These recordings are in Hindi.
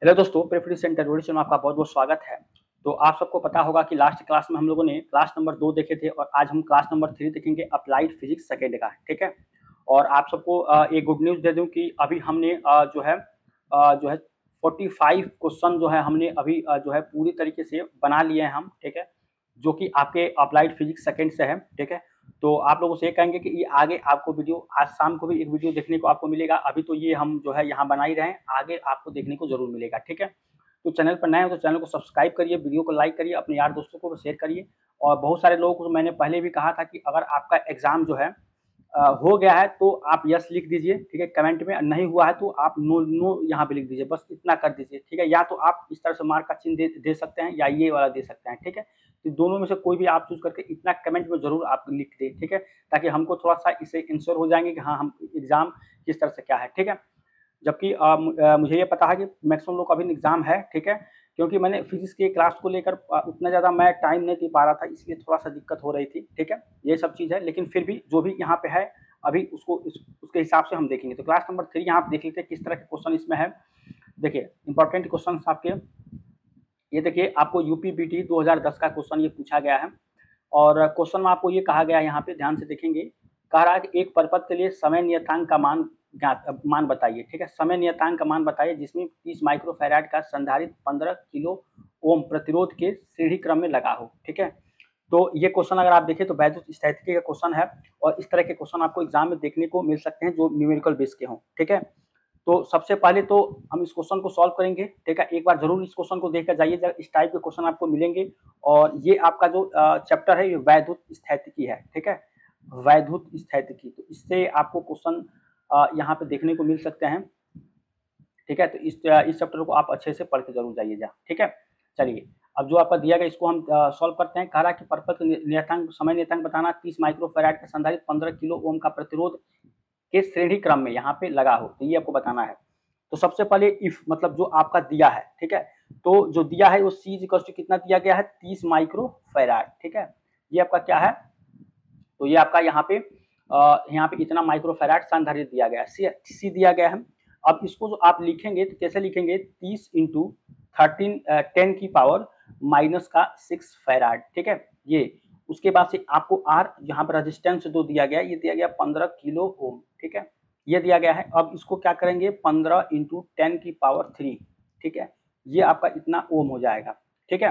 हेलो दोस्तों, प्रेफरेंस सेंटर में आपका बहुत बहुत स्वागत है। तो आप सबको पता होगा कि लास्ट क्लास में हम लोगों ने क्लास नंबर 2 देखे थे और आज हम क्लास नंबर 3 देखेंगे अप्लाइड फिजिक्स सेकेंड का, ठीक है। और आप सबको एक गुड न्यूज़ दे दूं कि अभी हमने जो है 45 क्वेश्चन जो है हमने अभी जो है पूरी तरीके से बना लिए हैं हम, ठीक है, जो कि आपके अप्लाइड फिजिक्स सेकेंड से है, ठीक है। तो आप लोगों से ये कहेंगे कि ये आगे आपको वीडियो आज शाम को भी एक वीडियो देखने को आपको मिलेगा। अभी तो ये हम जो है यहाँ बना ही रहे हैं, आगे आपको देखने को जरूर मिलेगा, ठीक है। तो चैनल पर नए हो तो चैनल को सब्सक्राइब करिए, वीडियो को लाइक करिए, अपने यार दोस्तों को शेयर करिए। और बहुत सारे लोगों को मैंने पहले भी कहा था कि अगर आपका एग्जाम जो है हो गया है तो आप यस लिख दीजिए, ठीक है, कमेंट में। नहीं हुआ है तो आप नो नो यहाँ पे लिख दीजिए, बस इतना कर दीजिए, ठीक है। या तो आप इस तरह से मार्क का चिन्ह दे सकते हैं या ये वाला दे सकते हैं, ठीक है। तो दोनों में से कोई भी आप चूज करके इतना कमेंट में जरूर आप लिख दें, ठीक है, ताकि हमको थोड़ा सा इसे इंश्योर हो जाएंगे कि हाँ हम एग्जाम किस तरह से क्या है, ठीक है। जबकि मुझे ये पता है कि मैक्सिमम लोग का अभी एग्जाम है, ठीक है, क्योंकि मैंने फिजिक्स के क्लास को लेकर उतना ज़्यादा मैं टाइम नहीं दे पा रहा था, इसलिए थोड़ा सा दिक्कत हो रही थी, ठीक है। ये सब चीज़ है, लेकिन फिर भी जो भी यहाँ पे है अभी उसके हिसाब से हम देखेंगे। तो क्लास नंबर 3 यहाँ आप देख लेते हैं किस तरह के क्वेश्चन इसमें है। देखिए इंपॉर्टेंट क्वेश्चन आपके ये देखिए, आपको यूपी बीटी 2010 का क्वेश्चन ये पूछा गया है। और क्वेश्चन में आपको ये कहा गया है, यहाँ पे ध्यान से देखेंगे, कह रहा है कि एक परपथ के लिए समय नियतांक का मान बताइए, ठीक है। समय नियतांक का मान बताइए जिसमें 30 माइक्रोफैराड का संधारित्र 15 किलो ओम प्रतिरोध के श्रेणी क्रम में लगा हो, ठीक है। तो ये क्वेश्चन अगर आप देखें तो वैद्युत स्थितिकी का क्वेश्चन है, और इस तरह के क्वेश्चन आपको एग्जाम में देखने को मिल सकते हैं जो न्यूमेरिकल बेस के हों, ठीक है। तो सबसे पहले तो हम इस क्वेश्चन को सॉल्व करेंगे, ठीक है। एक बार जरूर इस क्वेश्चन को देखकर जाइए, इस टाइप के क्वेश्चन आपको मिलेंगे। और ये आपका जो चैप्टर है ये वैद्युत स्थितिकी है, ठीक है, वैद्युत स्थितिकी। तो इससे आपको क्वेश्चन यहाँ पे देखने को मिल सकते हैं, ठीक है। तो इस चैप्टर को आप अच्छे से पढ़ के जरूर जाइएगा, ठीक है। चलिए, अब जो आपका दिया गया इसको हम सॉल्व करते हैं। कह रहा है कि परपथ नियतांक समय नियतांक बताना, 30 माइक्रोफैराड का संधारित्र 15 किलो ओम का प्रतिरोध के श्रेणी क्रम में यहाँ पे लगा हो, तो ये आपको बताना है। तो सबसे पहले इफ मतलब जो आपका दिया है, ठीक है, तो जो दिया है वो सी इक्वल टू कितना दिया गया है, 30 माइक्रोफैराड, ठीक है। ये आपका क्या है, तो ये आपका यहाँ पे इतना माइक्रोफैराड संधारित्र दिया गया है, सी दिया गया है। अब इसको जो आप लिखेंगे तो कैसे लिखेंगे, 30 इंटू 10 की पावर माइनस का 6 फैराड, ठीक है। ये उसके बाद से आपको आर यहाँ पर रेजिस्टेंस जो दिया गया, ये दिया गया 15 किलो ओम, ठीक है, ये दिया गया है। अब इसको क्या करेंगे, 15 इंटू 10 की पावर 3, ठीक है, ये आपका इतना ओम हो जाएगा, ठीक है,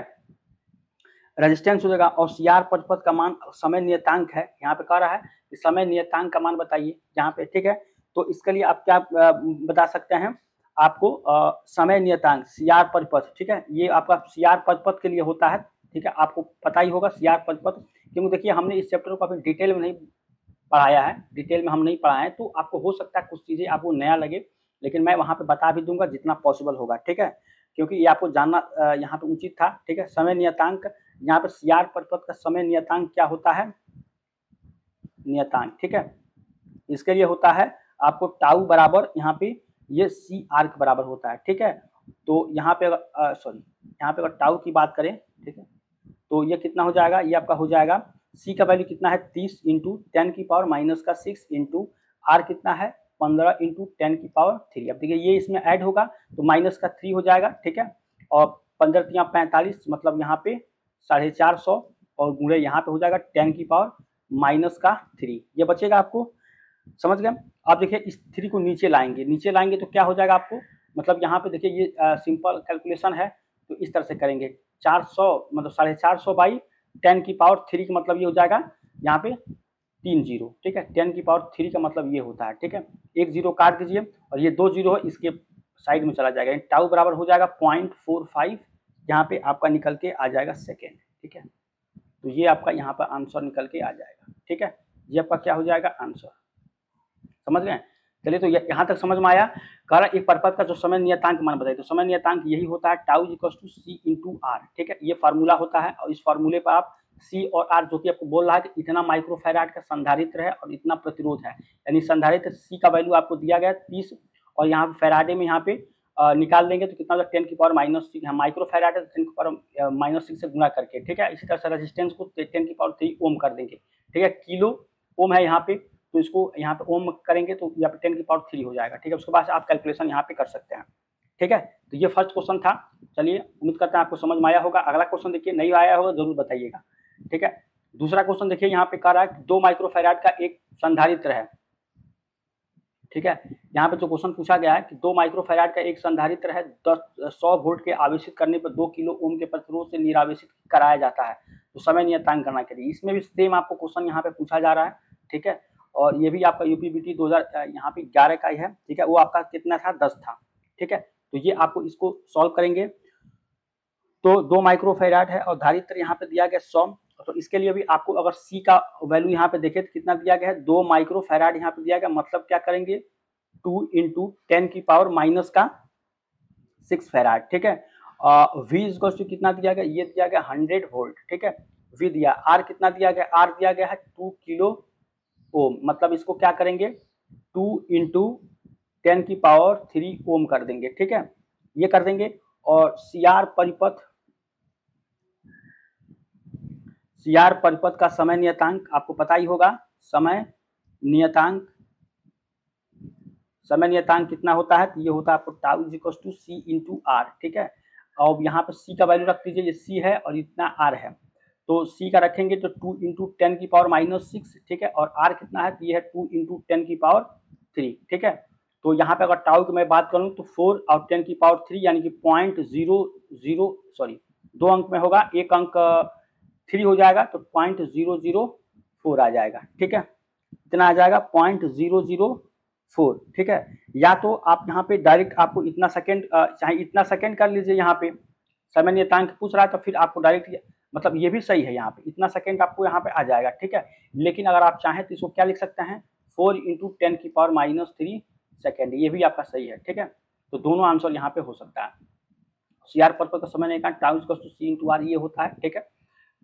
रेजिस्टेंस हो जाएगा। और सी आर पद का मान समय नियतांक है, यहाँ पे कह रहा है कि समय नियतांक का मान बताइए यहाँ पे, ठीक है। तो इसके लिए आप क्या बता सकते हैं, आपको समय नियतांक सी आर परिपथ, ठीक है, ये आपका सी आर परिपथ के लिए होता है, ठीक है, आपको पता ही होगा सी आर परिपथ, क्योंकि देखिए हमने इस चैप्टर को अभी डिटेल में नहीं पढ़ाया है, डिटेल में हम नहीं पढ़ाए हैं, तो आपको हो सकता है कुछ चीजें आपको नया लगे, लेकिन मैं वहां पे बता भी दूंगा जितना पॉसिबल होगा, ठीक है, क्योंकि ये आपको जानना यहाँ पे उचित था, ठीक है। समय नियतांक, यहाँ पर सी आर परिपथ का समय नियतांक क्या होता है, नियतांक, ठीक है, इसके लिए होता है आपको टाउ बराबर यहाँ पे ये सी आर के बराबर होता है, ठीक है। तो यहाँ पे यहाँ पे अगर टाउ की बात करें, ठीक है, तो ये कितना हो जाएगा, ये आपका हो जाएगा सी का वैल्यू कितना है, 30 इंटू 10 की पावर माइनस का 6 इंटू आर कितना है, 15 इंटू 10 की पावर 3। अब देखिए ये इसमें ऐड होगा तो माइनस का 3 हो जाएगा, ठीक है, और 15 45 मतलब यहाँ पे 450 और गुणे यहाँ पे हो जाएगा 10 की पावर माइनस का 3, ये बचेगा आपको, समझ गए। आप देखिए इस 3 को नीचे लाएंगे तो क्या हो जाएगा आपको, मतलब यहाँ पे देखिए ये सिंपल कैलकुलेशन है, तो इस तरह से करेंगे 400 मतलब 450 बाई 10 की पावर 3 का मतलब ये हो जाएगा यहाँ पे 3 जीरो, ठीक है, 10 की पावर 3 का मतलब ये होता है, ठीक है। एक जीरो काट दीजिए और ये 2 जीरो है इसके साइड में चला जाएगा, टाउ बराबर हो जाएगा 0.45, यहाँ पे आपका निकल के आ जाएगा सेकेंड, ठीक है। तो ये आपका यहाँ पर आंसर निकल के आ जाएगा, ठीक है, ये आपका क्या हो जाएगा आंसर, समझ गए। चलिए, तो यहाँ तक समझ में आया। कह रहा एक परपथ का जो समय नियतांक मान बताइए, तो समय नियतांक यही होता है tau equal to C into R, ठीक है, ये फार्मूला होता है। और इस फार्मूले पर आप सी और आर जो कि आपको बोल रहा है कि इतना माइक्रोफैराड का संधारित्र है और इतना प्रतिरोध है, यानी संधारित्र सी का वैल्यू आपको दिया गया 30 और यहाँ पे फैराडे में यहाँ पे निकाल देंगे तो कितना होगा 10 की पावर माइनस 6, माइक्रोफैराड है 10 की पावर माइनस 6 से गुणा करके, ठीक है। इसी तरह से रेजिस्टेंस को 10 की पावर 3 ओम कर देंगे, ठीक है, किलो ओम है यहाँ पे, तो इसको यहाँ पे ओम करेंगे तो यहाँ पे 10 की पावर 3 हो जाएगा, ठीक है। उसके बाद आप कैलकुलेशन यहाँ पे कर सकते हैं, ठीक है। तो ये फर्स्ट क्वेश्चन था। चलिए उम्मीद करते हैं आपको समझ में आया होगा। अगला क्वेश्चन देखिए, नहीं आया होगा जरूर बताइएगा, ठीक है। दूसरा क्वेश्चन देखिए, यहाँ पे कह रहा है 2 माइक्रोफैराड का एक संधारित्र है, ठीक है। यहाँ पे जो क्वेश्चन पूछा गया है कि 2 माइक्रोफैराड का एक संधारित्र है, 100 वोल्ट के आवेशित करने पर 2 किलो ओम के प्रतिरोध से निरावेशित कराया जाता है, तो समय नियतांक गणना करिए। इसमें भी सेम आपको क्वेश्चन यहाँ पे पूछा जा रहा है, ठीक है। और ये भी आपका यूपीबीटी 2000 यहाँ पे 11 का ही है, ठीक है। वो आपका कितना था, 10 था, ठीक है। तो ये आपको इसको सॉल्व करेंगे। तो 2 माइक्रोफैराड है और धारित्र यहाँ पे दिया गया 100, तो इसके लिए भी आपको अगर सी का वैल्यू यहाँ पे देखें तो कितना दिया गया है, 2 माइक्रोफैराड यहाँ पे दिया गया, मतलब क्या करेंगे 2 इंटू 10 की पावर माइनस का 6 फैराड, ठीक है। वी इक्वल्स टू कितना दिया गया, ये दिया गया 100 वोल्ट, ठीक है। वी दिया, आर कितना दिया गया, आर दिया गया है 2 किलो ओम, मतलब इसको क्या करेंगे 2 इंटू 10 की पावर 3 ओम कर देंगे, ठीक है। ये कर देंगे। और सीआर परिपथ का समय नियतांक आपको पता ही होगा। समय नियतांक कितना होता है, तो ये होता है आपको tau is equal to C into R, ठीक है। और यहाँ पे सी का वैल्यू रख दीजिए, ये सी है और इतना आर है, तो सी का रखेंगे तो 2 इंटू 10 की पावर माइनस 6, ठीक है। और आर कितना है, तो ये है 2 इंटू 10 की पावर 3, ठीक है। तो यहाँ पे अगर टाउ की मैं बात करूँ तो 4 और 10 की पावर 3 यानी कि 2 अंक में होगा, एक अंक 3 हो जाएगा, तो 0.004 आ जाएगा, ठीक है। इतना आ जाएगा 0.004, ठीक है। या तो आप यहाँ पे डायरेक्ट आपको इतना सेकंड, चाहे इतना सेकंड कर लीजिए, यहाँ पे समय नियतांक पूछ रहा है तो फिर आपको डायरेक्ट, मतलब ये भी सही है, यहाँ पे इतना सेकंड आपको यहाँ पे आ जाएगा, ठीक है। लेकिन अगर आप चाहें तो इसको क्या लिख सकते हैं, 4 इंटू 10 की पावर माइनस 3 सेकेंड, ये भी आपका सही है, ठीक है। तो दोनों आंसर यहाँ पे हो सकता है। सीआर पर का समय नियतांक tau equal to C into R ये होता है, ठीक है।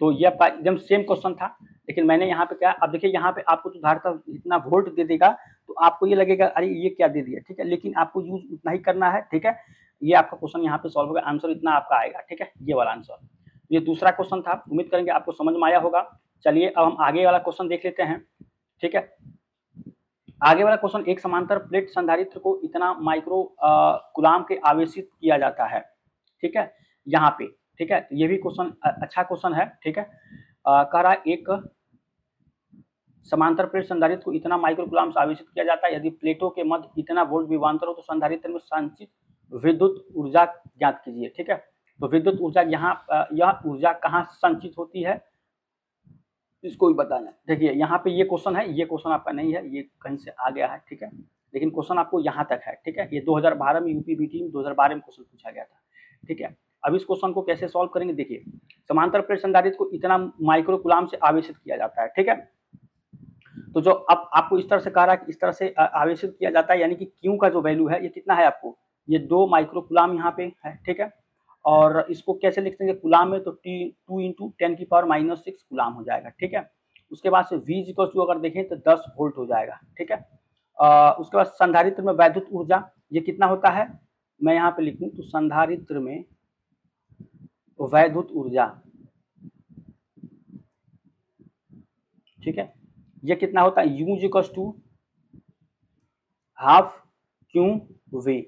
तो ये आपका एकदम सेम क्वेश्चन था, लेकिन मैंने यहाँ पे क्या, अब देखिए यहाँ पे आपको तो धारिता इतना वोल्ट दे देगा तो आपको ये लगेगा अरे ये क्या दे दिया, ठीक है। लेकिन आपको यूज उतना ही करना है, ठीक है। ये आपका क्वेश्चन यहाँ पे सॉल्व होगा, आंसर इतना आपका आएगा, ठीक है, ये वाला आंसर। ये दूसरा क्वेश्चन था, उम्मीद करेंगे आपको समझ में आया होगा। चलिए अब हम आगे वाला क्वेश्चन देख लेते हैं, ठीक है। आगे वाला क्वेश्चन, एक समांतर प्लेट संधारित्र को इतना माइक्रो गुलाम के आवेशित किया जाता है, ठीक है, यहाँ पे, ठीक है। ये भी क्वेश्चन अच्छा क्वेश्चन है, ठीक है। कह रहा है एक समांतर प्लेट संधारित्र को इतना माइक्रो गुलाम से आवेशित किया जाता है, यदि प्लेटों के मध्य इतना वोल्ट विभवांतर हो तो संधारित्र में संचित विद्युत ऊर्जा ज्ञात कीजिए, ठीक है। तो विद्युत ऊर्जा यहाँ यह ऊर्जा कहाँ संचित होती है, इसको भी बताना। देखिए यहाँ पे ये क्वेश्चन है, ये क्वेश्चन आपका नहीं है, ये कहीं से आ गया है, ठीक है। लेकिन क्वेश्चन आपको यहाँ तक है, ठीक है। ये 2012 में यूपीबीटी में 2012 में क्वेश्चन पूछा गया था, ठीक है। अब इस क्वेश्चन को कैसे सॉल्व करेंगे, देखिए समांतर प्लेट संधारित्र को इतना माइक्रो कूलाम से आवेशित किया जाता है, ठीक है। तो जो अब आपको इस तरह से कह रहा है कि इस तरह से आवेशित किया जाता है, यानी कि क्यू का जो वैल्यू है ये कितना है आपको, ये 2 माइक्रो कूलाम यहाँ पे है, ठीक है। और इसको कैसे लिख देंगे कूलाम में, तो 2 इंटू 10 की पावर माइनस 6 कूलाम हो जाएगा, ठीक है। उसके बाद से V इक्वल टू अगर देखें तो 10 वोल्ट हो जाएगा, ठीक है। उसके बाद संधारित्र में वैद्युत ऊर्जा ये कितना होता है, मैं यहाँ पे लिखूं तो संधारित्र में वैद्युत ऊर्जा, ठीक है, ये कितना होता है, U equal to half Q V,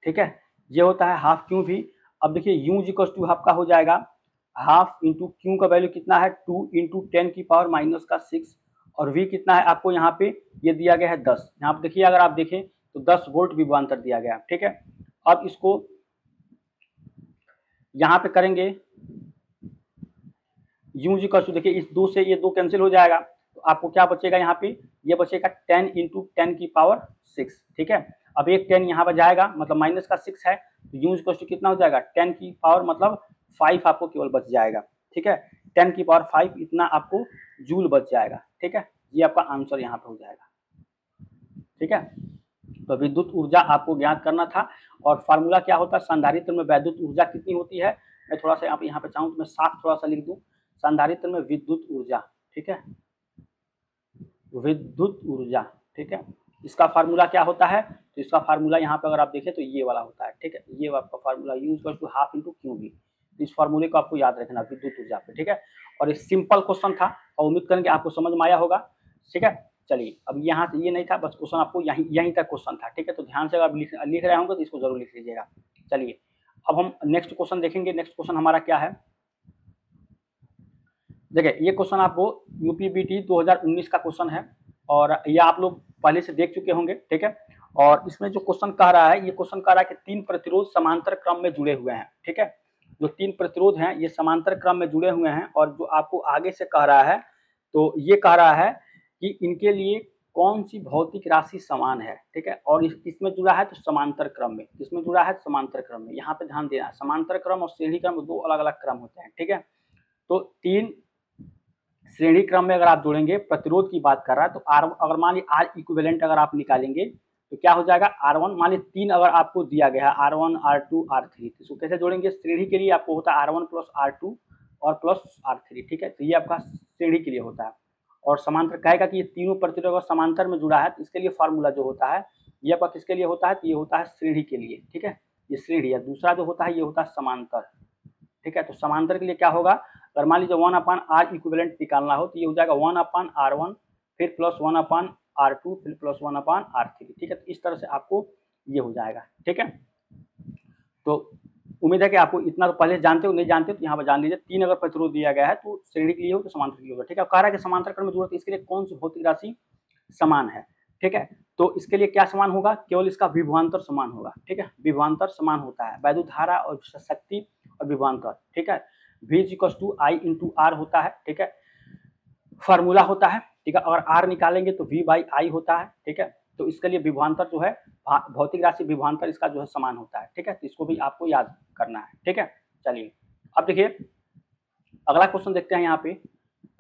ठीक है। ये होता है हाफ क्यू वी। अब देखिए U इक्वल टू आपका हो जाएगा हाफ इंटू क्यू का वैल्यू कितना है 2 इंटू 10 की पावर माइनस का 6, और V कितना है आपको यहाँ पे ये दिया गया है 10। यहाँ पे देखिए अगर आप देखें तो 10 वोल्ट विभवांतर दिया गया, ठीक है। अब इसको यहाँ पे करेंगे U इक्वल टू, देखिए इस 2 से ये 2 कैंसिल हो जाएगा, तो आपको क्या बचेगा यहाँ पे, ये बचेगा 10 इंटू 10 की पावर 6, ठीक है। अब एक 10 यहाँ पर जाएगा, मतलब माइनस का 6 है, तो U इक्वल टू कितना हो जाएगा 10 की पावर मतलब 5 आपको केवल बच जाएगा, ठीक है। 10 की पावर 5 इतना आपको जूल बच जाएगा, ठीक है। ये आपका आंसर यहाँ पे हो जाएगा, ठीक है। तो विद्युत ऊर्जा आपको ज्ञात करना था, और फार्मूला क्या होता है, संधारित्र में वैद्युत ऊर्जा कितनी होती है, मैं थोड़ा सा यहाँ पे चाहूँ तो मैं साफ थोड़ा सा लिख दूँ, संधारित्र में विद्युत ऊर्जा, ठीक है, विद्युत ऊर्जा, ठीक है। इसका फार्मूला क्या होता है, तो इसका फार्मूला यहाँ पे अगर आप देखें तो ये वाला होता है, ठीक है। ये आपका formula U equal to half into Q V, इस फार्मूले को आपको याद रखना विद्युत ऊर्जा पे, ठीक है। और ये सिंपल क्वेश्चन था और उम्मीद करेंगे आपको समझ में आया होगा, ठीक है। चलिए, अब यहाँ से ये नहीं था, बस क्वेश्चन आपको यहीं तक क्वेश्चन था, ठीक है। तो ध्यान से अगर आप लिख रहे होंगे तो इसको जरूर लिख लीजिएगा। चलिए, अब हम नेक्स्ट क्वेश्चन देखेंगे। नेक्स्ट क्वेश्चन हमारा क्या है, देखिए ये क्वेश्चन आपको यूपीबीटी 2019 का क्वेश्चन है और ये आप लोग पहले से देख चुके होंगे, ठीक है। और इसमें जो क्वेश्चन कह रहा है, ये क्वेश्चन कह रहा है कि 3 प्रतिरोध समांतर क्रम में जुड़े हुए हैं, ठीक है। जो 3 प्रतिरोध हैं ये समांतर क्रम में जुड़े हुए हैं और जो आपको आगे से कह रहा है, तो ये कह रहा है कि इनके लिए कौन सी भौतिक राशि समान है, ठीक है। और इसमें जुड़ा है तो समांतर क्रम में, इसमें जुड़ा है समांतर क्रम में। यहाँ पे ध्यान देना, समांतर क्रम और श्रेणी क्रम दो अलग अलग क्रम होते हैं, ठीक है। तो 3 श्रेणी क्रम में अगर आप जोड़ेंगे, प्रतिरोध की बात कर रहा है, तो आर, अगर मान लीजिए आर इक्विवेलेंट अगर आप निकालेंगे तो क्या हो जाएगा, R1 मान लीजिए 3 अगर आपको दिया गया है, R1 R2 R3, इसको कैसे जोड़ेंगे, श्रेणी के लिए आपको होता है R1 प्लस R2 और प्लस R3, ठीक है। तो ये आपका श्रेणी के लिए होता है। और समांतर कहेगा कि ये तीनों प्रतिरोध अगर समांतर में जुड़ा है तो इसके लिए फार्मूला जो होता है ये आपका किसके लिए होता है, तो ये होता है श्रेणी के लिए, ठीक है। ये श्रेणी है। दूसरा जो होता है ये होता है समांतर, ठीक है। तो समांतर के लिए क्या होगा, अगर मान लीजिए 1/R इक्विवेलेंट निकालना हो तो ये हो जाएगा 1/R1 फिर प्लस 1/R2 फिर प्लस 1/R3, ठीक है। तो इस तरह से आपको ये हो जाएगा, ठीक है। तो उम्मीद है कि आपको इतना तो पहले जानते हो, नहीं जानते हो तो यहाँ पर जान लीजिए। 3 अगर प्रतिरोध दिया गया है तो श्रेणी के लिए हो तो समांतर के लिए होगा, ठीक है। कह रहा है कि समांतर क्रम में जरूरत इसके लिए कौन सी भौतिक राशि समान है, ठीक है। तो इसके लिए क्या समान होगा, केवल इसका विभवांतर समान होगा, ठीक है। विभवांतर समान होता है, वैद्युत धारा और शक्ति और विभवांतर, ठीक है। V = I × R होता है, ठीक है। फार्मूला होता है, ठीक है। अगर R निकालेंगे तो V/I होता है, ठीक है। तो इसके लिए विभवांतर जो है, भौतिक राशि विभवांतर इसका जो है समान होता है, ठीक है। तो इसको भी आपको याद करना है, ठीक है। चलिए, अब देखिए अगला क्वेश्चन देखते हैं। यहाँ पे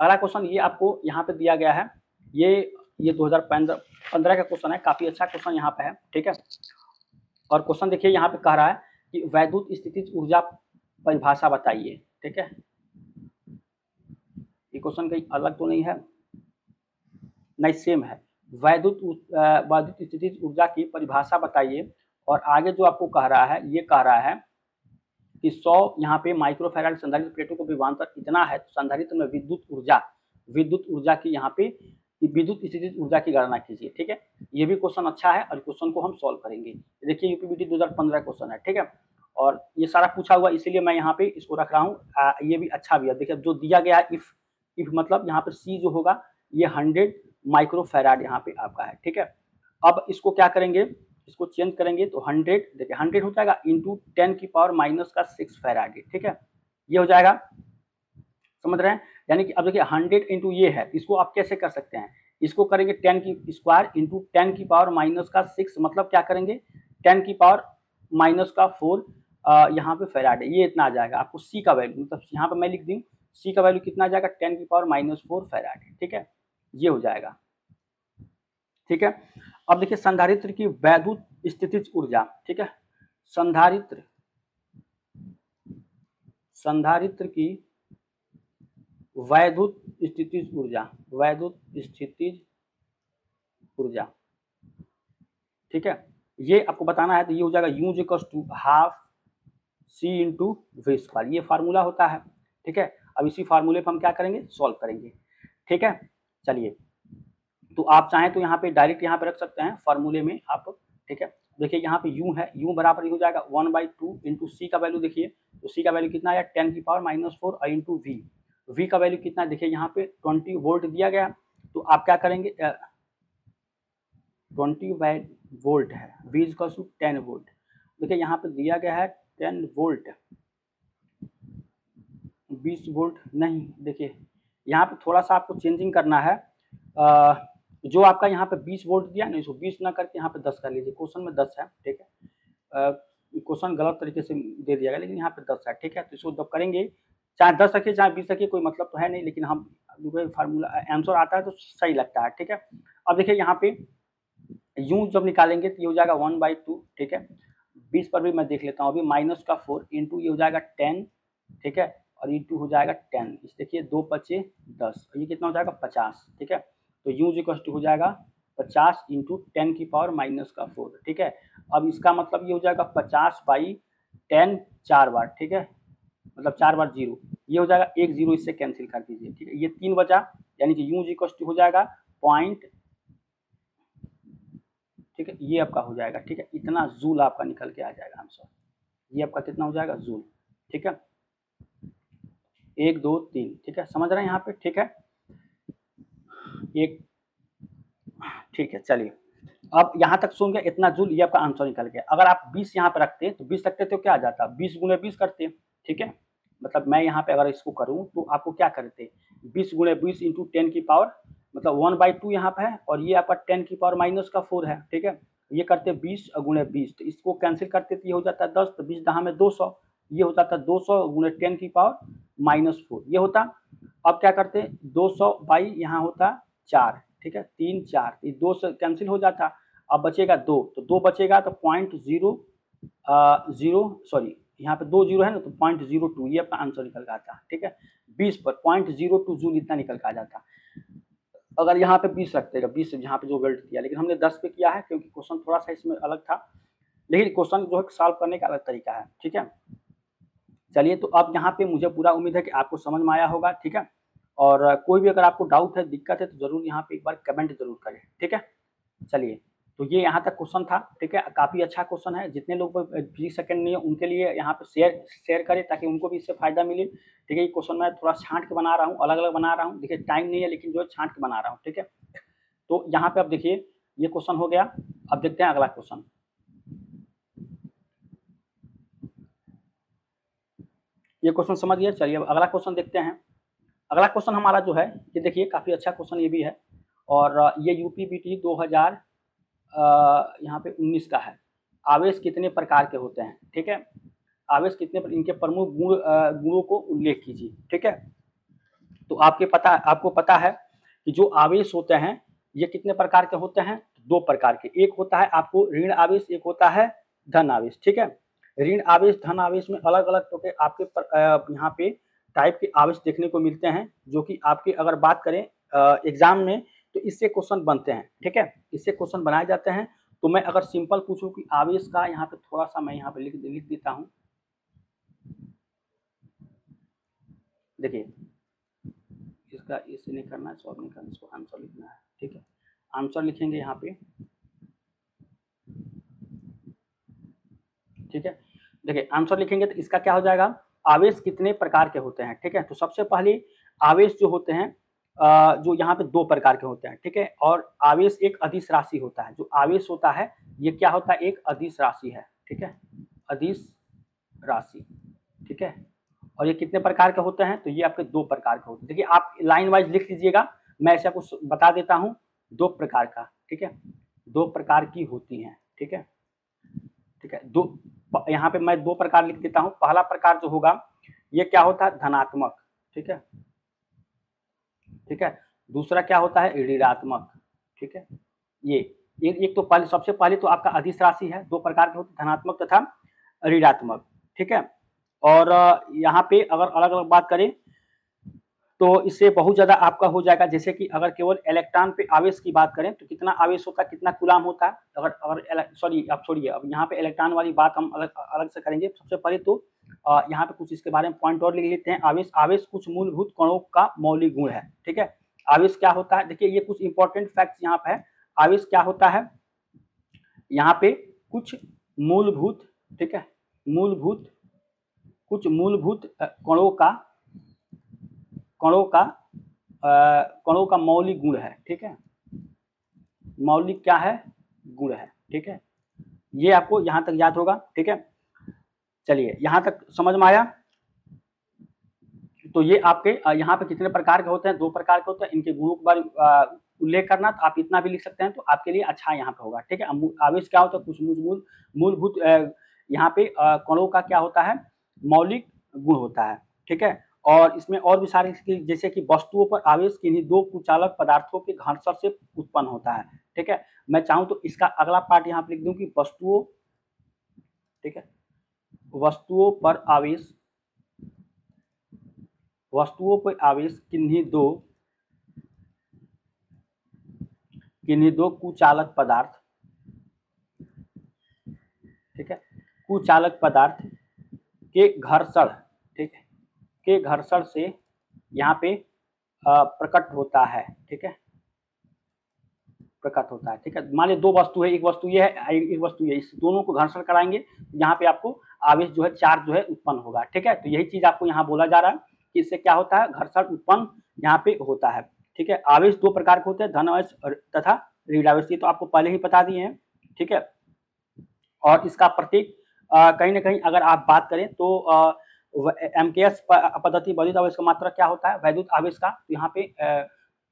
अगला क्वेश्चन ये आपको यहाँ पे दिया गया है, ये 2015 का क्वेश्चन है, काफी अच्छा क्वेश्चन यहाँ पे है, ठीक है। और क्वेश्चन देखिए यहाँ पे कह रहा है कि वैद्युत स्थितिज ऊर्जा परिभाषा बताइए, ठीक है। ये क्वेश्चन कहीं अलग तो नहीं है, नहीं सेम है। वैद्युत स्थितिज ऊर्जा की परिभाषा बताइए। और आगे जो आपको कह रहा है, ये कह रहा है कि 100 यहाँ पे माइक्रोफैराड संधारित्र प्लेटों को विभवांतर इतना है तो संधारित्र में विद्युत ऊर्जा की यहाँ पे विद्युत स्थितिज ऊर्जा की गणना कीजिए, ठीक है। ये भी क्वेश्चन अच्छा है और क्वेश्चन को हम सॉल्व करेंगे। देखिए यूपीबीटी 2015 क्वेश्चन है, ठीक है। और ये सारा पूछा हुआ, इसीलिए मैं यहाँ पे इसको रख रहा हूँ। ये भी अच्छा भी है। देखिए जो दिया गया है, इफ मतलब यहाँ पे C जो होगा ये 100 माइक्रोफैराड यहाँ पे आपका है, ठीक है। अब इसको क्या करेंगे, इसको चेंज करेंगे तो 100, देखिए 100 हो जाएगा इंटू 10⁻⁻6 फैराड, ठीक है। ये हो जाएगा, समझ रहे हैं। यानी कि अब देखिए 100 इंटू ये है, इसको आप कैसे कर सकते हैं, इसको करेंगे 10 की स्क्वायर इंटू 10⁻⁻6, मतलब क्या करेंगे 10⁻⁻4 यहाँ पे फैराड है, ये इतना आ जाएगा। आपको C का वैल्यू, मतलब यहाँ पे मैं लिख दूँ C का वैल्यू कितना आ जाएगा, 10⁻⁻4 फैराड है, ठीक है। ये हो जाएगा, ठीक है। अब देखिए संधारित्र की वैद्युत स्थितिज ऊर्जा, ठीक है। संधारित्र की वैद्युत स्थितिज ऊर्जा, ठीक है। ये आपको बताना है तो ये हो जाएगा U = ½ C × V², ये फार्मूला होता है, ठीक है। अब इसी फार्मूले पर हम क्या करेंगे, सॉल्व करेंगे, ठीक है। चलिए, तो आप चाहें तो यहाँ पे डायरेक्ट यहाँ पे रख सकते हैं फार्मूले में आप, ठीक है। देखिए यहाँ पे U है, U बराबर हो जाएगा 1/2 इंटू C का वैल्यू, देखिए तो C का वैल्यू कितना है 10⁻⁻4 इंटू V का वैल्यू कितना है, देखिए यहाँ पे 20 वोल्ट दिया गया, तो आप क्या करेंगे 20 वोल्ट है, V = 10 वोल्ट। देखिए यहाँ पे दिया गया है 10 वोल्ट, 20 वोल्ट नहीं, देखिए यहाँ पे थोड़ा सा आपको चेंजिंग करना है। जो आपका यहाँ पे 20 वोल्ट दिया ना, इसको 20 ना करके यहाँ पे 10 कर लीजिए। क्वेश्चन में 10 है, ठीक है। क्वेश्चन गलत तरीके से दे दिया गया, लेकिन यहाँ पे 10 है, ठीक है। तो इसको जब करेंगे, चाहे 10 रखिए चाहे 20 रखिए, कोई मतलब तो है नहीं, लेकिन हम फार्मूला आंसर आता है तो सही लगता है, ठीक है। अब देखिए यहाँ पे यूं जब निकालेंगे तो ये हो जाएगा 1/2, ठीक है। 20 पर भी मैं देख लेता हूँ अभी, -4 इंटू ये हो जाएगा 10, ठीक है। और इंटू हो जाएगा 10, इस देखिए 2 × 5 = 10, ये कितना हो जाएगा 50, ठीक है। तो U = हो जाएगा 50 इंटू 10⁻⁻4, ठीक है। अब इसका मतलब ये हो जाएगा 50/10 4 बार, ठीक है, मतलब 4 बार 0, ये हो जाएगा 1 0 इससे कैंसिल कर दीजिए, ठीक है। ये 3 बचा, यानी कि U = हो जाएगा 0.3 ठीक है, ये आपका हो जाएगा। ठीक है, इतना जूल आपका निकल के आ जाएगा आंसर। ये आपका कितना हो जाएगा, जूल। ठीक है, 1 2 3। ठीक है, समझ रहे हैं यहाँ पे। ठीक है, एक, ठीक है, चलिए अब यहाँ तक सुन गए, इतना जूल, ये आपका आंसर निकल गया। अगर आप 20 यहाँ पे रखते तो 20 रखते तो क्या आ जाता, 20 गुणे 20 करते। ठीक है, मतलब मैं यहाँ पे अगर इसको करूँ तो आपको क्या करते, 20 गुणे 20 इंटू 10 की पावर, मतलब 1/2 यहाँ पे है, और ये आपका 10 की पावर -4 है। ठीक है, ये करते 20 गुणे 20, तो इसको कैंसिल करते तो ये हो जाता है 10, तो 20 दहा में 200, ये हो जाता है 200 गुणे 10 की पावर -4, ये होता। अब क्या करते, 200 बाई यहाँ होता 4। ठीक है, 3 4, ये 2 से कैंसिल हो जाता। अब बचेगा 2, तो 2 बचेगा तो 0.0 सॉरी, यहाँ पे 2 जीरो है ना, तो 0.02 ये आपका आंसर निकल के आता। ठीक है, 20 पर 0.02 जूल इतना निकल के आ जाता। अगर यहाँ पे 20 रखते, 20 यहाँ पे जो वेल्ट किया, लेकिन हमने 10 पे किया है क्योंकि क्वेश्चन थोड़ा सा इसमें अलग था, लेकिन क्वेश्चन जो है सॉल्व करने का अलग तरीका है। ठीक है, चलिए, तो अब यहाँ पे मुझे पूरा उम्मीद है कि आपको समझ में आया होगा। ठीक है, और कोई भी अगर आपको डाउट है, दिक्कत है, तो जरूर यहाँ पे एक बार कमेंट जरूर करें। ठीक है, चलिए, तो ये यहाँ तक क्वेश्चन था। ठीक है, काफ़ी अच्छा क्वेश्चन है, जितने लोग फिजिक्स सेकंड नहीं है उनके लिए यहाँ पे शेयर करें ताकि उनको भी इससे फायदा मिले। ठीक है, ये क्वेश्चन मैं थोड़ा छांट के बना रहा हूँ, अलग अलग बना रहा हूँ। देखिए टाइम नहीं है, लेकिन जो है छांट के बना रहा हूँ। ठीक है, तो यहाँ पे अब देखिए ये क्वेश्चन हो गया। अब देखते हैं अगला क्वेश्चन। ये क्वेश्चन समझ गया। चलिए अब अगला क्वेश्चन देखते हैं। अगला क्वेश्चन हमारा जो है, ये देखिए काफ़ी अच्छा क्वेश्चन ये भी है, और ये यूपीबीटी 2000 यहाँ पे 19 का है। आवेश कितने प्रकार के होते हैं। ठीक है, आवेश कितने, इनके प्रमुख गुणों को उल्लेख कीजिए। ठीक है, तो आपको पता है कि जो आवेश होते हैं ये कितने प्रकार के होते हैं, 2 प्रकार के। एक होता है आपको ऋण आवेश, एक होता है धन आवेश। ठीक है, ऋण आवेश धन आवेश में अलग अलग तो के आपके यहाँ पे टाइप के आवेश देखने को मिलते हैं, जो कि आपके अगर बात करें एग्जाम में तो इससे क्वेश्चन बनते हैं। ठीक है, इससे क्वेश्चन बनाए जाते हैं। तो मैं अगर सिंपल पूछूं कि आवेश का, यहाँ पे थोड़ा सा मैं यहाँ पे लिख देता हूँ। देखिए, इसका इसे नहीं करना है, सॉल्व नहीं करना, इसको आंसर लिखना है। ठीक है, आंसर लिखेंगे यहाँ पे। ठीक है, देखिए आंसर लिखेंगे तो इसका क्या हो जाएगा, आवेश कितने प्रकार के होते हैं। ठीक है, तो सबसे पहले आवेश जो होते हैं जो यहाँ पे 2 प्रकार के होते हैं। ठीक है, और आवेश एक अदिश राशि होता है। जो आवेश होता है ये क्या होता है, एक अदिश राशि है। ठीक है, अदिश राशि। ठीक है, और ये कितने प्रकार के होते हैं, तो ये आपके 2 प्रकार के होते हैं। देखिए आप लाइन वाइज लिख लीजिएगा, मैं ऐसा कुछ बता देता हूँ। 2 प्रकार का, ठीक है, 2 प्रकार की होती हैं। ठीक है, ठीक है, यहाँ पे मैं 2 प्रकार लिख देता हूँ। पहला प्रकार जो होगा ये क्या होता है, धनात्मक। ठीक है, ठीक है, दूसरा क्या होता है, ऋणात्मक। ठीक है, ये एक तो पहले, सबसे पहले तो आपका अदिश राशि है। 2 प्रकार के होते हैं, धनात्मक तथा ऋणात्मक। ठीक है, और यहाँ पे अगर अलग अलग बात करें तो इससे बहुत ज़्यादा आपका हो जाएगा। जैसे कि अगर केवल इलेक्ट्रॉन पे आवेश की बात करें तो कितना आवेश होता है, कितना कूलाम होता है। अगर सॉरी आप छोड़िए, अब यहाँ पे इलेक्ट्रॉन वाली बात हम अलग अलग से करेंगे। सबसे पहले तो यहाँ पे कुछ इसके बारे में पॉइंट और लिख लेते हैं। आवेश कुछ मूलभूत कणों का मौलिक गुण है। ठीक है, आवेश क्या होता है, देखिए ये कुछ इंपॉर्टेंट फैक्ट्स यहाँ पे है। आवेश क्या होता है, यहाँ पे कुछ मूलभूत, ठीक है, कुछ मूलभूत कणों का मौलिक गुण है। ठीक है, मौलिक क्या है, गुण है। ठीक है, ये आपको यहां तक याद होगा। ठीक है, चलिए यहां तक समझ में आया। तो ये आपके यहाँ पे कितने प्रकार के होते हैं, 2 प्रकार के होते हैं। इनके गुणों के बारे में उल्लेख करना, तो आप इतना भी लिख सकते हैं तो आपके लिए अच्छा यहाँ पे होगा। ठीक है, आवेश क्या होता है, कुछ मूलभूत यहाँ पे कणों का क्या होता है, मौलिक गुण होता है। ठीक है, और इसमें और भी सारे, जैसे कि वस्तुओं पर आवेश किन्हीं 2 कुचालक पदार्थों के घर्षण से उत्पन्न होता है। ठीक है, मैं चाहूँ तो इसका अगला पार्ट यहाँ पे लिख दूं कि वस्तुओं, ठीक है, वस्तुओं पर आवेश किन्हीं दो कुचालक पदार्थ, ठीक है, कुचालक पदार्थ के घर्षण, ठीक है, के घर्षण से यहाँ पे प्रकट होता है। ठीक है, प्रकट होता है। ठीक है, मान लीजिए दो वस्तु है, एक वस्तु ये है, एक वस्तु ये, इस दोनों को घर्षण कराएंगे, यहाँ पे आपको आवेश जो है चार्ज जो है उत्पन्न होगा। ठीक है, तो यही चीज आपको यहाँ बोला जा रहा है कि इससे क्या होता है, घर्षण उत्पन्न यहाँ पे होता है। ठीक है, आवेश दो प्रकार के होते हैं, धन आवेश तथा ऋण आवेश, ये तो आपको पहले ही बता दिए हैं। ठीक है, और इसका प्रतीक कहीं ना कहीं अगर आप बात करें तो एमकेएस पद्धति वैद्युत आवेश का मात्रक क्या होता है, वैद्युत आवेश का, तो यहाँ पे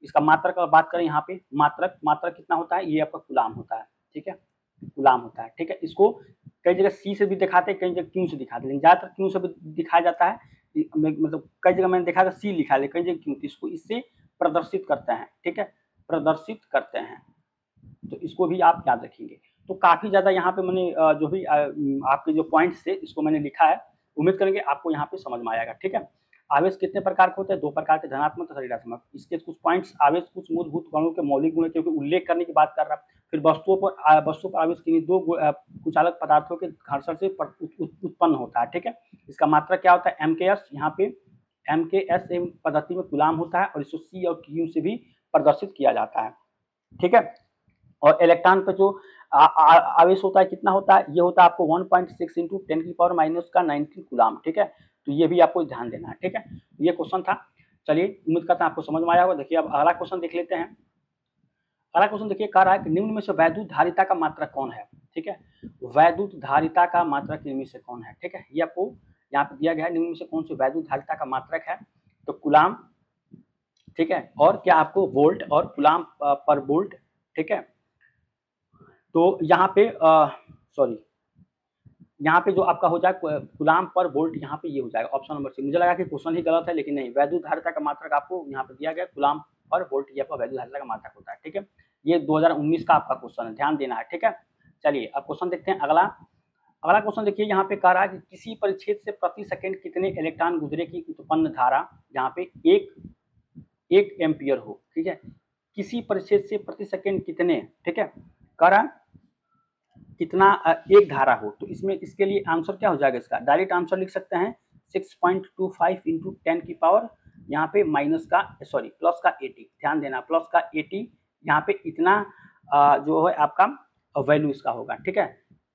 इसका मात्रक का बात करें, यहाँ पे मात्रक कितना होता है, ये आपका कूलाम होता है। ठीक है, कूलाम होता है। ठीक है, इसको कई जगह सी से भी दिखाते हैं, कई जगह क्यू से दिखाते हैं, लेकिन ज्यादातर क्यू से भी दिखाया जाता है, मतलब कई जगह मैंने देखा था सी लिखा है, कई जगह क्यू, इसको इससे प्रदर्शित करते हैं। ठीक है, प्रदर्शित करते हैं, तो इसको भी आप याद रखेंगे। तो काफी ज्यादा यहाँ पे मैंने जो भी आपके जो पॉइंट्स थे इसको मैंने लिखा है, उम्मीद करेंगे आपको यहाँ पे समझ में आएगा। ठीक है, आवेश कितने प्रकार के होते हैं, दो प्रकार के, धनात्मक तथा ऋणात्मक। इसके कुछ पॉइंट्स, आवेश कुछ मूलभूत कणों के मौलिक गुण, क्योंकि उल्लेख करने की बात कर रहा है। फिर वस्तुओं पर आवेश किन्हीं दो कुचालक पदार्थों के घर्षण से उत्पन्न होता है। ठीक है, इसका मात्रक क्या होता है, एमकेएस, यहाँ पे एमकेएस पद्धति में कूलाम होता है, और इसको सी और क्यू से भी प्रदर्शित किया जाता है। ठीक है, और इलेक्ट्रॉन पे जो आवेश होता है कितना होता है, ये होता है आपको 1.6 इंटू 10⁻⁻⁹ कूलाम। ठीक है, तो ये भी आपको ध्यान देना है। ठीक है, ये क्वेश्चन था। चलिए, उम्मीद करता हूं आपको समझ में आया होगा। देखिए अब अगला क्वेश्चन देख लेते हैं। अगला क्वेश्चन देखिए, कह रहा है कि निम्न में से वैद्युत धारिता का मात्रक कौन है। ठीक है, वैद्युत धारिता का मात्रक निम्न में से कौन है। ठीक है, ये आपको यहाँ पे दिया गया है, निम्न में से कौन सी वैद्युत धारिता का मात्रक है, तो कूलाम। ठीक है, और क्या आपको वोल्ट और कूलाम पर वोल्ट। ठीक है, तो यहाँ पे सॉरी, यहाँ पे जो आपका हो जाए कूलाम पर वोल्ट, यहाँ पे ये हो जाएगा ऑप्शन नंबर सी। मुझे लगा कि क्वेश्चन ही गलत है, लेकिन नहीं, वैद्युत धारिता का मात्रक आपको यहाँ पे दिया गया कूलाम पर वोल्ट, ये आपका वैद्युत धारिता का मात्रक होता है। ठीक है, ये 2019 का आपका क्वेश्चन है, ध्यान देना है। ठीक है, चलिए अब क्वेश्चन देखते हैं अगला। अगला क्वेश्चन देखिए, यहाँ पे कह रहा है कि किसी परिच्छेद से प्रति सेकंड कितने इलेक्ट्रॉन गुजरे की उत्पन्न धारा, यहाँ पे एक एम्पियर हो। ठीक है, किसी परिच्छेद से प्रति सेकंड कितने, ठीक है, कह रहा है कितना एक धारा हो, तो इसमें इसके लिए आंसर क्या हो जाएगा, इसका डायरेक्ट आंसर लिख सकते हैं 6.25 इंटू 10 की पावर, यहाँ पे प्लस का 80, ध्यान देना, प्लस का 80, यहाँ पे इतना जो है आपका वैल्यू इसका होगा। ठीक है,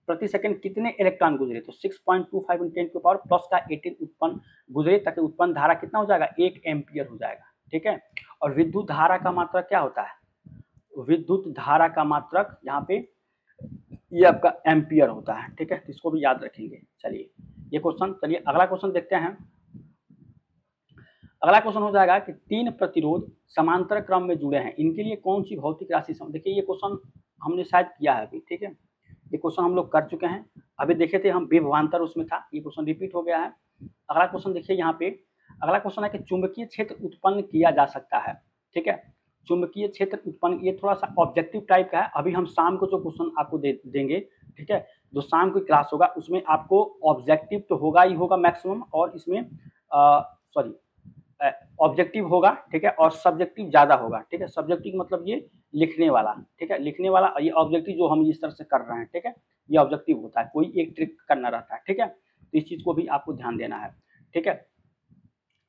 प्रति सेकंड कितने इलेक्ट्रॉन गुजरे, तो 6.25 इंटू 10 की पावर प्लस का 18 उत्पन्न गुजरे, ताकि उत्पन्न धारा कितना हो जाएगा, 1 एम्पियर हो जाएगा। ठीक है, और विद्युत धारा का मात्रक क्या होता है, विद्युत धारा का मात्रक यहाँ पे ये आपका एम्पियर होता है। ठीक है, तो इसको भी याद रखेंगे। चलिए ये क्वेश्चन, चलिए अगला क्वेश्चन देखते हैं। अगला क्वेश्चन हो जाएगा कि 3 प्रतिरोध समांतर क्रम में जुड़े हैं, इनके लिए कौन सी भौतिक राशि देखिए ये क्वेश्चन हमने शायद किया है अभी। ठीक है, ये क्वेश्चन हम लोग कर चुके हैं, अभी देखे थे हम विभवांतर उसमें था, ये क्वेश्चन रिपीट हो गया है। अगला क्वेश्चन देखिए, यहाँ पे अगला क्वेश्चन है कि चुंबकीय क्षेत्र उत्पन्न किया जा सकता है। ठीक है, चुंबकीय क्षेत्र उत्पन्न, ये थोड़ा सा ऑब्जेक्टिव टाइप का है, अभी हम शाम को जो क्वेश्चन आपको देंगे, ठीक है, जो शाम की क्लास होगा उसमें आपको ऑब्जेक्टिव तो होगा ही होगा मैक्सिमम, और इसमें ऑब्जेक्टिव होगा। ठीक है, और सब्जेक्टिव ज्यादा होगा। ठीक है, सब्जेक्टिव मतलब ये लिखने वाला, ठीक है, लिखने वाला, ये ऑब्जेक्टिव जो हम इस तरह से कर रहे हैं। ठीक है, ये ऑब्जेक्टिव होता है, कोई एक ट्रिक करना रहता है। ठीक है, तो इस चीज को भी आपको ध्यान देना है। ठीक है,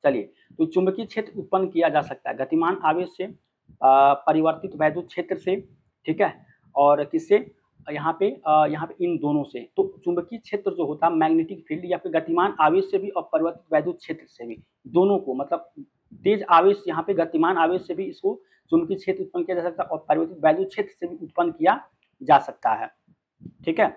चलिए, तो चुंबकीय क्षेत्र उत्पन्न किया जा सकता है गतिमान आवेश से, परिवर्तित वैद्युत क्षेत्र से, ठीक है, और किससे, यहाँ पे इन दोनों से। तो चुंबकीय क्षेत्र जो होता है मैग्नेटिक फील्ड, या फिर गतिमान आवेश से भी और परिवर्तित वैद्युत क्षेत्र से भी, दोनों को, मतलब तेज आवेश, यहाँ पे गतिमान आवेश से भी इसको चुंबकीय क्षेत्र उत्पन्न किया जा सकता है, और परिवर्तित वैद्युत क्षेत्र से भी उत्पन्न किया जा सकता है। ठीक है,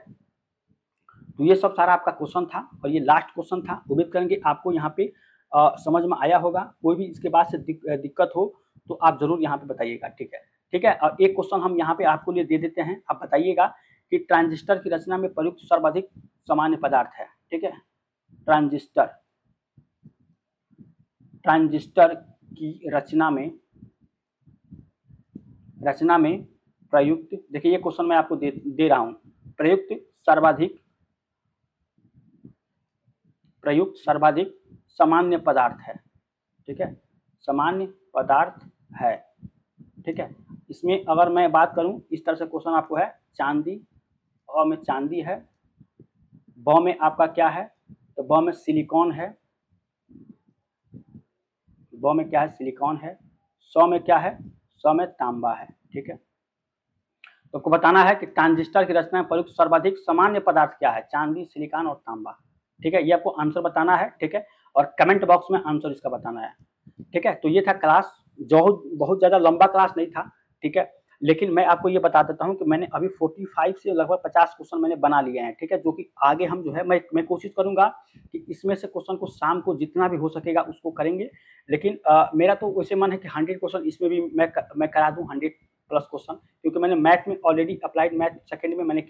तो ये सब सारा आपका क्वेश्चन था, और ये लास्ट क्वेश्चन था। उम्मीद करेंगे आपको यहाँ पे समझ में आया होगा। कोई भी इसके बाद से दिक्कत हो तो आप जरूर यहाँ पे बताइएगा। ठीक है, ठीक है, और एक क्वेश्चन हम यहाँ पे आपको लिए दे देते हैं, आप बताइएगा कि ट्रांजिस्टर की रचना में प्रयुक्त सर्वाधिक सामान्य पदार्थ है। ठीक है, ट्रांजिस्टर की रचना में प्रयुक्त, देखिए ये क्वेश्चन मैं आपको दे रहा हूं, प्रयुक्त सर्वाधिक सामान्य पदार्थ है। ठीक है, सामान्य पदार्थ है। ठीक है, इसमें अगर मैं बात करूं, इस तरह से क्वेश्चन आपको है, चांदी, ब में चांदी है, ब में आपका क्या है, तो ब में सिलिकॉन है, ब में क्या है, सिलिकॉन है, स में क्या है, स में तांबा है। ठीक है, तो आपको बताना है कि ट्रांजिस्टर की रचना में प्रयुक्त सर्वाधिक सामान्य पदार्थ क्या है? चांदी, सिलिकॉन और तांबा। ठीक है, ये आपको आंसर बताना है। ठीक है, और कमेंट बॉक्स में आंसर इसका बताना है। ठीक है, तो ये था क्लास, जो बहुत ज़्यादा लंबा क्लास नहीं था। ठीक है, लेकिन मैं आपको ये बता देता हूँ कि मैंने अभी 45 से लगभग 50 क्वेश्चन मैंने बना लिए हैं। ठीक है, जो कि आगे हम जो है मैं कोशिश करूँगा कि इसमें से क्वेश्चन को शाम को जितना भी हो सकेगा उसको करेंगे। लेकिन मेरा तो वैसे मन है कि 100 क्वेश्चन इसमें भी मैं करा दूँ, 100 प्लस क्वेश्चन, क्योंकि मैंने मैथ में ऑलरेडी अप्लाइड मैथ सेकंड में मैंने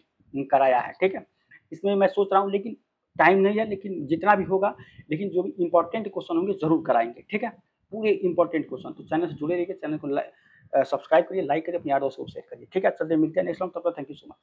कराया है। ठीक है, इसमें मैं सोच रहा हूँ, लेकिन टाइम नहीं है, लेकिन जितना भी होगा, लेकिन जो भी इंपॉर्टेंट क्वेश्चन होंगे ज़रूर कराएंगे। ठीक है, पूरे इंपॉर्टेंट क्वेश्चन। तो चैनल से जुड़े रहिए, चैनल को सब्सक्राइब करिए, लाइक करिए, अपने यार दोस्तों को शेयर करिए। ठीक है, चलिए मिलते हैं नेक्स्ट टाइम, तब तक थैंक यू सो मच।